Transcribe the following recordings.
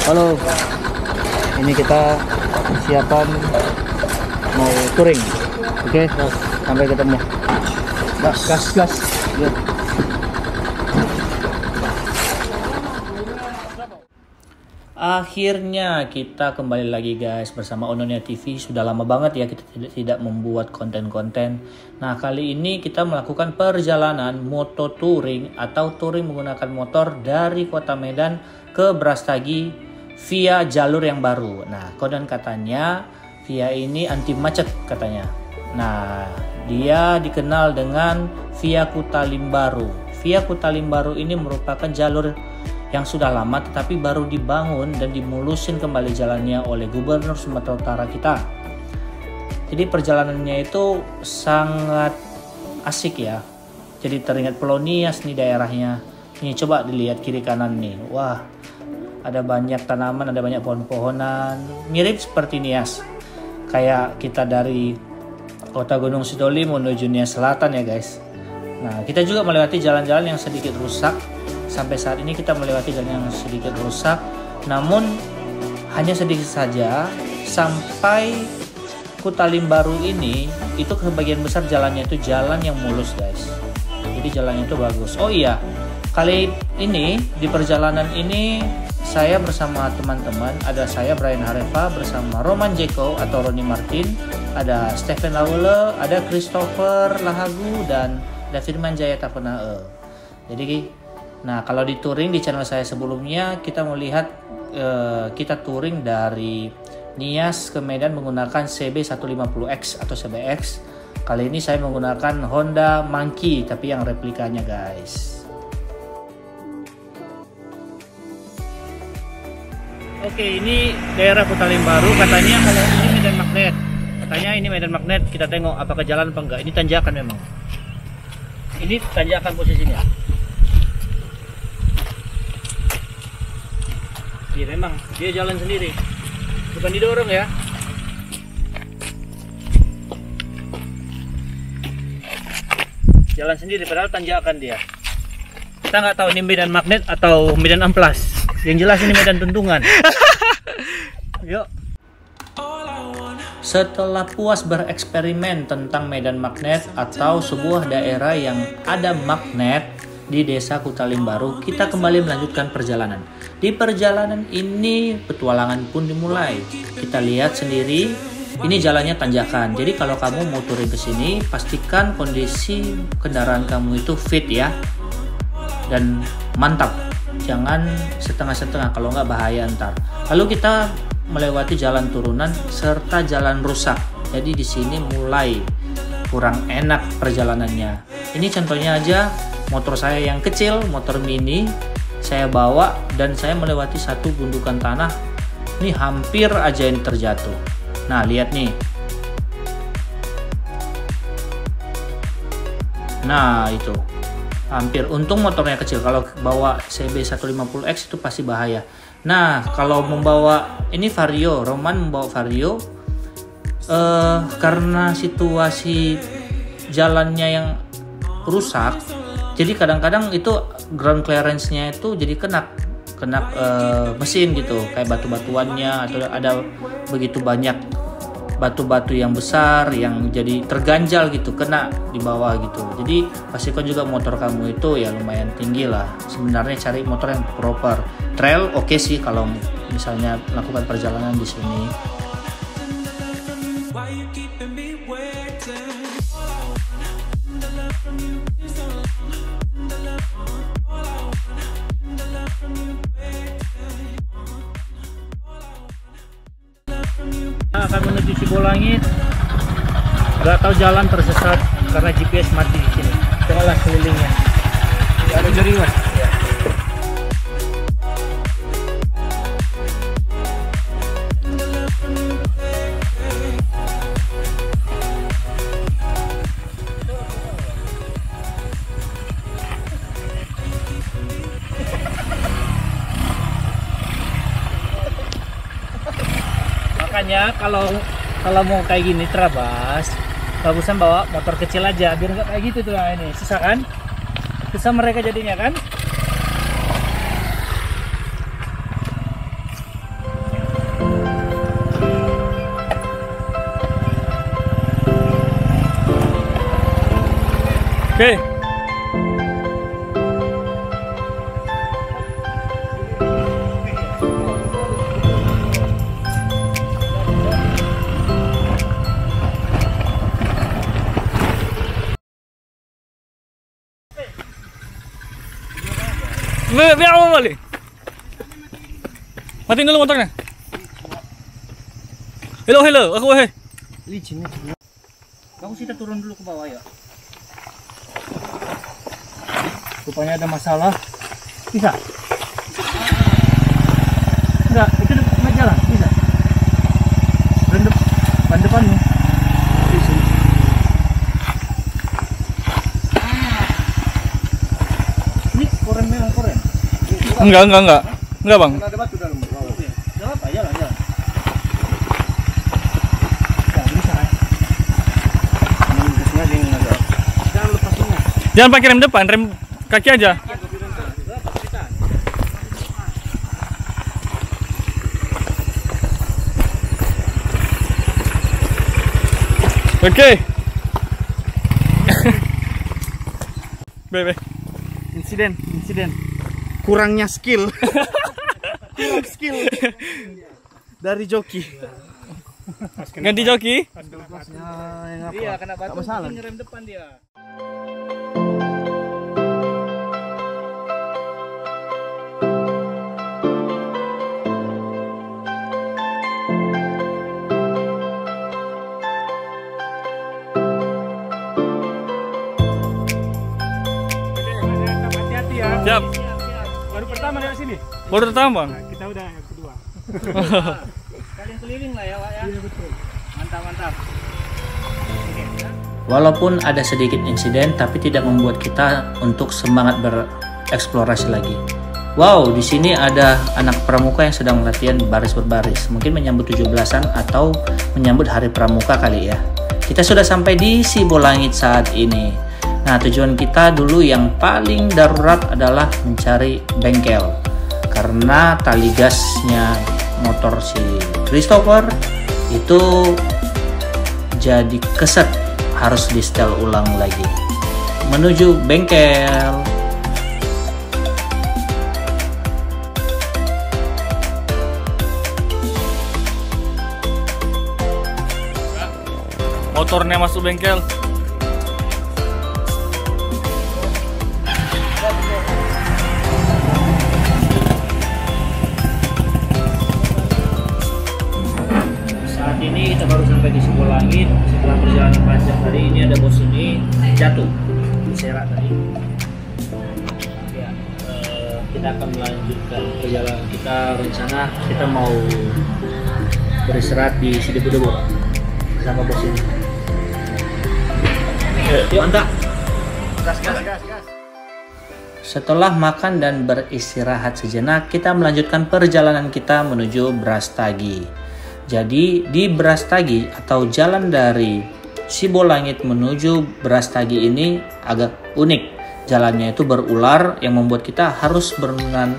Halo, ini kita persiapan mau touring. Oke, sampai ketemu. Gas. Ya. Akhirnya kita kembali lagi guys bersama Ononia TV. Sudah lama banget ya kita tidak membuat konten-konten. Nah, kali ini kita melakukan perjalanan moto touring atau touring menggunakan motor dari Kota Medan ke Brastagi via jalur yang baru. Nah, konon katanya via ini anti macet katanya. Nah, dia dikenal dengan Via Kutalimbaru. Via Kutalimbaru ini merupakan jalur yang sudah lama tetapi baru dibangun dan dimulusin kembali jalannya oleh Gubernur Sumatera Utara kita. Jadi perjalanannya itu sangat asik ya. Jadi teringat Pulau Nias nih daerahnya. Nih coba dilihat kiri kanan nih. Wah, ada banyak tanaman, ada banyak pohon-pohonan. Mirip seperti Nias. Kayak kita dari Kota Gunung Sitoli menuju Nias Selatan ya guys. Nah, kita juga melewati jalan-jalan yang sedikit rusak. Sampai saat ini kita melewati jalan yang sedikit rusak, namun hanya sedikit saja. Sampai Kutalimbaru ini, itu kebagian besar jalannya itu jalan yang mulus guys. Jadi jalannya itu bagus. Oh iya, kali ini di perjalanan ini saya bersama teman-teman. Ada saya Brian Hareva bersama Roman Jeko atau Roni Martin, ada Stephen Lawole, ada Christopher Lahagu, dan ada Firman Jaya Tapenae. Jadi nah, kalau di touring di channel saya sebelumnya kita melihat kita touring dari Nias ke Medan menggunakan CB150X atau CBX. Kali ini saya menggunakan Honda Monkey tapi yang replikanya guys. Oke, ini daerah Kutalimbaru. Katanya kalau ini medan magnet. Katanya ini medan magnet. Kita tengok apakah jalan apa enggak. Ini tanjakan memang. Ini tanjakan posisinya. Iya memang, dia jalan sendiri, bukan didorong ya. Jalan sendiri, padahal tanjakan dia. Kita nggak tahu ini medan magnet atau medan amplas. Yang jelas ini medan tuntungan. Yuk. Setelah puas bereksperimen tentang medan magnet atau sebuah daerah yang ada magnet di desa Kutalimbaru, kita kembali melanjutkan perjalanan. Di perjalanan ini petualangan pun dimulai. Kita lihat sendiri, ini jalannya tanjakan. Jadi kalau kamu mau touring ke sini, pastikan kondisi kendaraan kamu itu fit ya. Dan mantap. Jangan setengah-setengah, kalau nggak bahaya ntar. Lalu kita melewati jalan turunan serta jalan rusak. Jadi di sini mulai kurang enak perjalanannya. Ini contohnya aja motor saya yang kecil, motor mini. Saya bawa dan saya melewati satu gundukan tanah. Ini hampir aja ini terjatuh. Nah, lihat nih. Nah, itu. Hampir. Untung motornya kecil. Kalau bawa CB150X itu pasti bahaya. Nah, kalau membawa ini Vario, Roman membawa Vario, karena situasi jalannya yang rusak, jadi kadang-kadang itu ground clearance-nya itu jadi kena mesin gitu, kayak batu-batuannya atau ada begitu banyak batu-batu yang besar yang jadi terganjal gitu, kena di bawah gitu. Jadi pastikan juga motor kamu itu ya lumayan tinggi lah. Sebenarnya cari motor yang proper. Trail oke sih kalau misalnya melakukan perjalanan di sini. Akan menuju Sibolangit, nggak tahu jalan, tersesat karena GPS mati di sini. Cobalah kelilingnya, nggak ada jaringan. Ya. Makanya kalau mau kayak gini terabas, bagusan bawa motor kecil aja biar nggak kayak gitu tuh. Nah, ini susah kan? Susah mereka jadinya kan? Oke. Biar apa balik? Matiin dulu motornya. Hello, aku Licin. Kamu kita turun dulu ke bawah ya. Rupanya ada masalah. Bisa? Enggak, itu depan jalan. Bisa? Ban depanmu. Ini koren memang koren. Enggak. Enggak, Bang. Ada batu dalam bawah. Jalan apa? Jalan. Ya, bisa kan? Jangan lepas semua. Jangan pakai rem depan, rem kaki aja. Oke. Bebe. Insiden. Kurangnya skill. Kurang skill dari joki. Ganti joki. Iya, kena batu ngerem depan dia. Hati-hati ya. Siap. Baru pertama dari sini. Baru pertama, Bang. Nah, kita udah yang kedua. Kalian keliling lah ya, Pak ya. Iya betul. Mantap. Walaupun ada sedikit insiden, tapi tidak membuat kita untuk semangat bereksplorasi lagi. Wow, di sini ada anak pramuka yang sedang latihan baris berbaris. Mungkin menyambut 17-an atau menyambut hari pramuka kali ya. Kita sudah sampai di Sibolangit saat ini. Nah, tujuan kita dulu yang paling darurat adalah mencari bengkel. Karena tali gasnya motor si Christopher itu jadi keset, harus di setel ulang lagi. Menuju bengkel. Motornya masuk bengkel. Saat ini kita baru sampai di Sibolangit. Setelah perjalanan panjang tadi, ini ada bos ini jatuh diserak tadi. Ya, kita akan melanjutkan perjalanan kita. Rencana kita mau beristirahat di Sidebu sama bos ini. Yuk, Anta. Gas. Setelah makan dan beristirahat sejenak, kita melanjutkan perjalanan kita menuju Brastagi. Jadi di Brastagi atau jalan dari Sibolangit menuju Brastagi ini agak unik. Jalannya itu berular yang membuat kita harus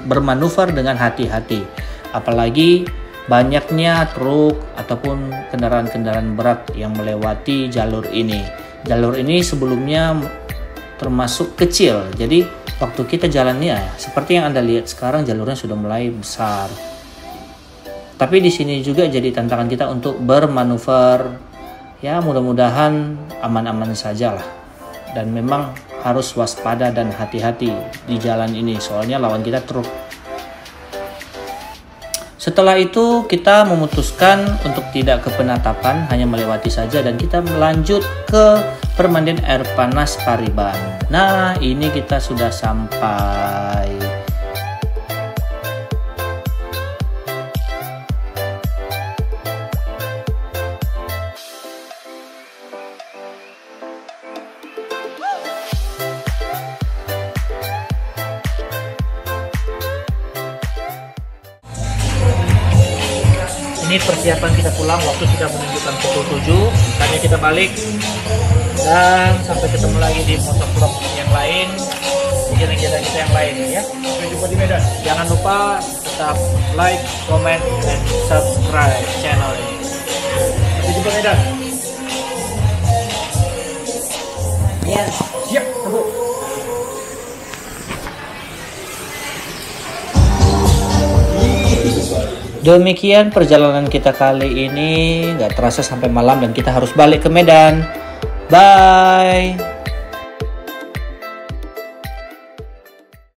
bermanuver dengan hati-hati. Apalagi banyaknya truk ataupun kendaraan-kendaraan berat yang melewati jalur ini. Jalur ini sebelumnya termasuk kecil. Jadi waktu kita jalannya seperti yang Anda lihat sekarang, jalurnya sudah mulai besar. Tapi di sini juga jadi tantangan kita untuk bermanuver. Ya, mudah-mudahan aman-aman saja lah. Dan memang harus waspada dan hati-hati di jalan ini, soalnya lawan kita truk. Setelah itu kita memutuskan untuk tidak ke penatapan, hanya melewati saja dan kita melanjut ke permandian air panas Pariban. Nah, ini kita sudah sampai. Ini persiapan kita pulang, waktu sudah menunjukkan pukul 7. Tadi kita balik dan sampai ketemu lagi di motovlog yang lain, kegiatan kita yang lain ya. Sampai jumpa di Medan. Jangan lupa tetap like, comment, dan subscribe channel ini. Sampai jumpa Medan. Yes. Siap. Demikian perjalanan kita kali ini, nggak terasa sampai malam dan kita harus balik ke Medan. Bye.